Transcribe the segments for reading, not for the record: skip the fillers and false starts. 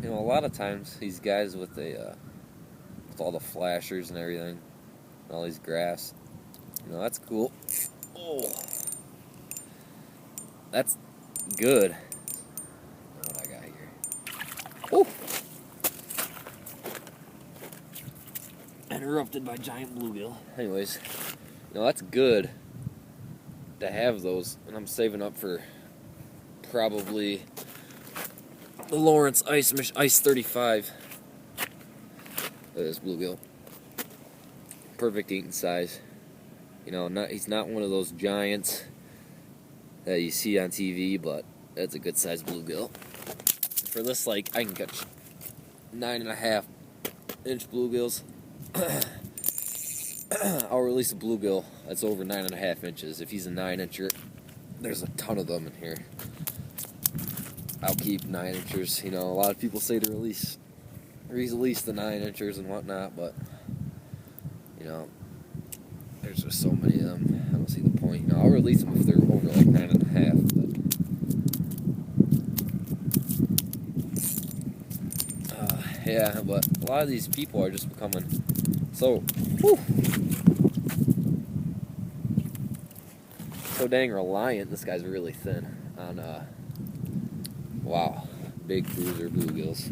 you know, a lot of times these guys with with all the flashers and everything, and all these graphs, you know, that's cool. Oh, that's good. What I got here? Oh, interrupted by giant bluegill. Anyways, you know, that's good to have those, and I'm saving up for probably the Lawrence Ice 35. Look at this bluegill. Perfect eating size. You know, he's not one of those giants that you see on TV, but that's a good sized bluegill. For this, like, I can catch 9.5-inch bluegills. I'll release a bluegill that's over 9.5 inches. If he's a 9-incher, there's a ton of them in here. I'll keep 9-inchers. You know, a lot of people say to release the 9-inchers and whatnot, but you know, there's just so many of them. I don't see the point. You know, I'll release them if they're over like 9.5. But yeah, but a lot of these people are just becoming so dang reliant. This guy's really thin on wow, big cruiser bluegills.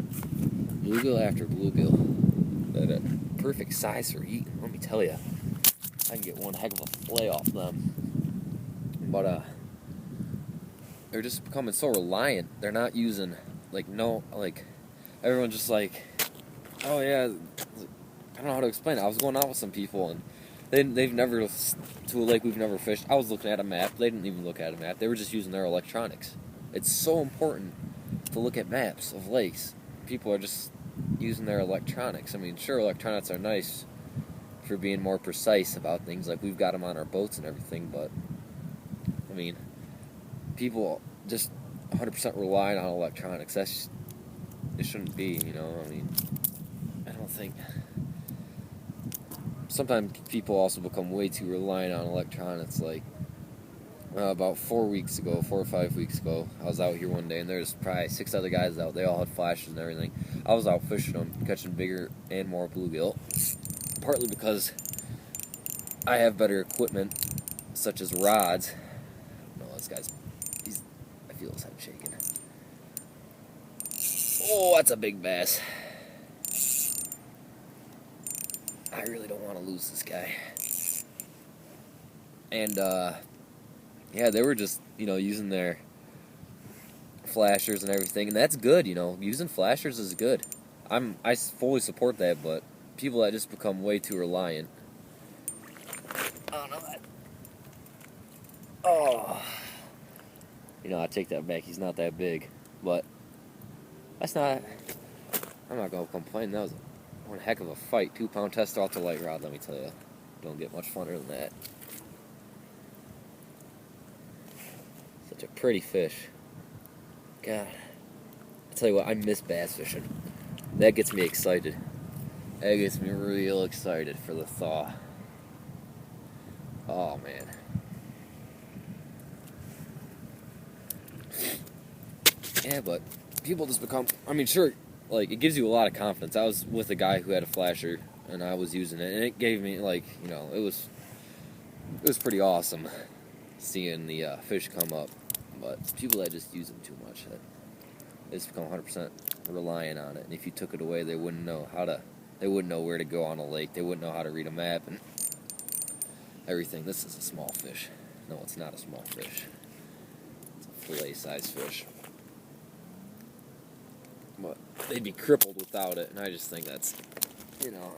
Bluegill after bluegill. That a perfect size for eating, let me tell you. I can get one heck of a fillet off them. But they're just becoming so reliant. They're not using everyone's just like, oh yeah, I don't know how to explain it. I was going out with some people and they've never, to a lake we've never fished. I was looking at a map. They didn't even look at a map. They were just using their electronics. It's so important to look at maps of lakes. People are just using their electronics. I mean, sure, electronics are nice for being more precise about things. Like, we've got them on our boats and everything, but, I mean, people just 100% relying on electronics. It shouldn't be, you know. I mean, I don't think... Sometimes people also become way too reliant on electronics. Like, about 4 or 5 weeks ago, I was out here one day, and there's probably 6 other guys out. They all had flashes and everything. I was out fishing them, catching bigger and more bluegill. Partly because I have better equipment, such as rods. No, this guy's... I feel his head shaking. Oh, that's a big bass. I really don't want to lose this guy. And, yeah, they were just, you know, using their flashers and everything, and that's good, you know. Using flashers is good. I fully support that, but people that just become way too reliant. Oh, no, oh. You know, I take that back. He's not that big, but that's not... I'm not going to complain. That was one heck of a fight. 2-pound tester off the light rod, let me tell you. Don't get much funner than that. Such a pretty fish. God. I tell you what, I miss bass fishing. That gets me excited. That gets me real excited for the thaw. Oh, man. Yeah, but people just become... I mean, sure, like, it gives you a lot of confidence. I was with a guy who had a flasher, and I was using it, and it gave me, like, you know, it was pretty awesome seeing the fish come up. But people that just use them too much, they just become 100% reliant on it. And if you took it away, they wouldn't know where to go on a lake. They wouldn't know how to read a map and everything. This is a small fish. No, it's not a small fish. It's a fillet-sized fish. But they'd be crippled without it, and I just think that's, you know...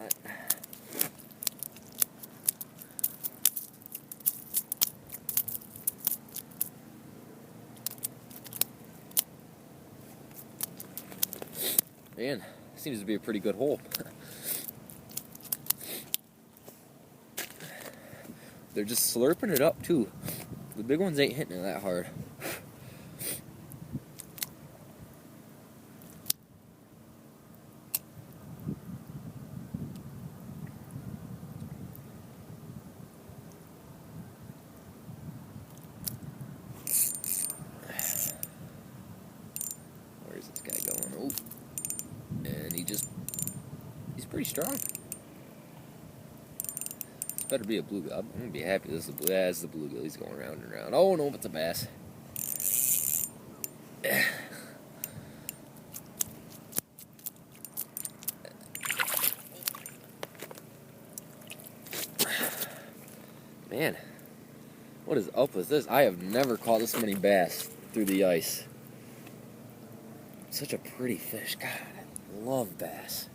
Man, seems to be a pretty good hole. They're just slurping it up, too. The big ones ain't hitting it that hard. Where's this guy going? Oh. pretty strong. This better be a bluegill. I'm gonna be happy this is a blue. That's the bluegill. He's going round and round. Oh no, it's a bass. Man, what is up with this? I have never caught this many bass through the ice. Such a pretty fish. God, I love bass.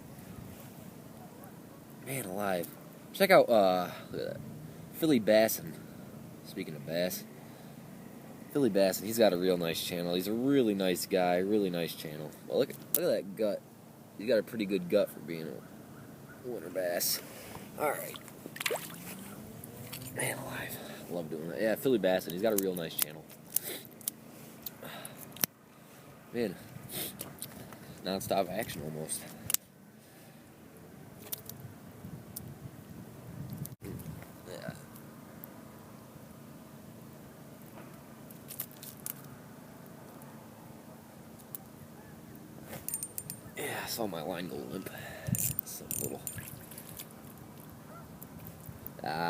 Man alive. Check out, look at that. Philly Bassin. Speaking of bass. Philly Bassin, he's got a real nice channel. He's a really nice guy, really nice channel. Well, look at that gut. He's got a pretty good gut for being a winter bass. Alright. Man alive. Love doing that. Yeah, Philly Bassin, he's got a real nice channel. Man. Non-stop action almost. Yeah. Yeah, I saw my line go limp. It's a little.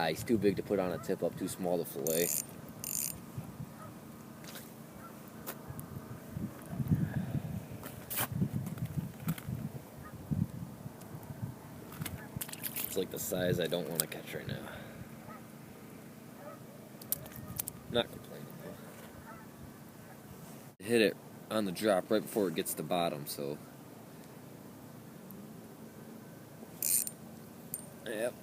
He's too big to put on a tip up, too small to fillet. It's like the size I don't want to catch right now. Not complaining though. Hit it on the drop right before it gets to bottom, so. Yep.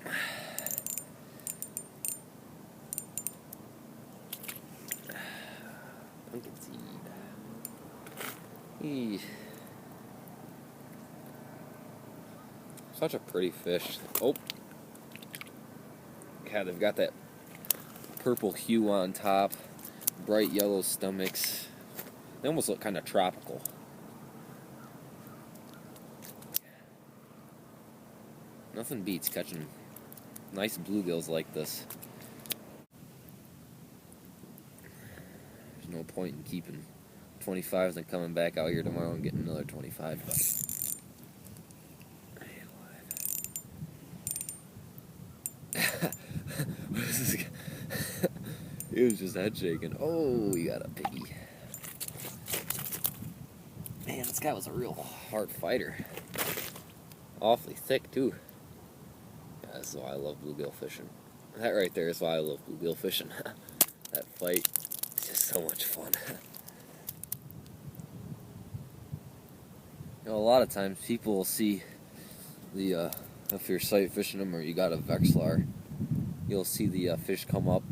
Pumpkin seed. Such a pretty fish. Oh. God, they've got that purple hue on top, bright yellow stomachs. They almost look kind of tropical. Nothing beats catching nice bluegills like this. There's no point in keeping 25s and coming back out here tomorrow and getting another 25. He was just head shaking. Oh, you got a piggy. Man, this guy was a real hard fighter. Awfully thick, too. Yeah, that's why I love bluegill fishing. That right there is why I love bluegill fishing. That fight is just so much fun. You know, a lot of times people will see the, if you're sight fishing them or you got a Vexlar, you'll see the fish come up,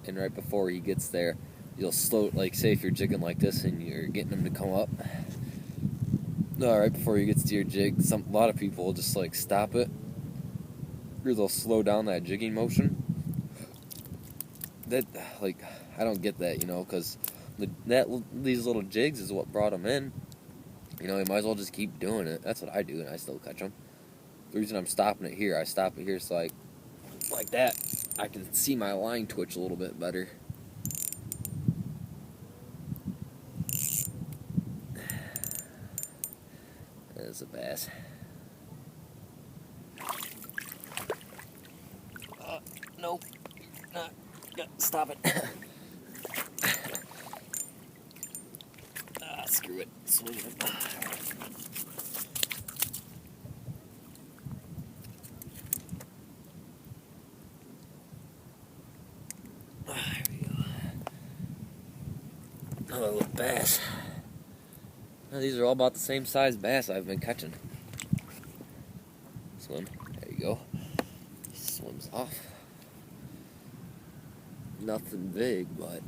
and right before he gets there, you'll slow, like say if you're jigging like this and you're getting him to come up, right before he gets to your jig, a lot of people will just like stop it, or they'll slow down that jigging motion. That, like, I don't get that, you know, because these little jigs is what brought them in. You know, you might as well just keep doing it. That's what I do, and I still catch them. The reason I'm stopping it here, I stop it here so like that, I can see my line twitch a little bit better. There's a bass. Nope. Stop it. Screw it. Swing it. There we go. Another little bass. Now, these are all about the same size bass I've been catching. Swim. There you go. Swims off. Nothing big, but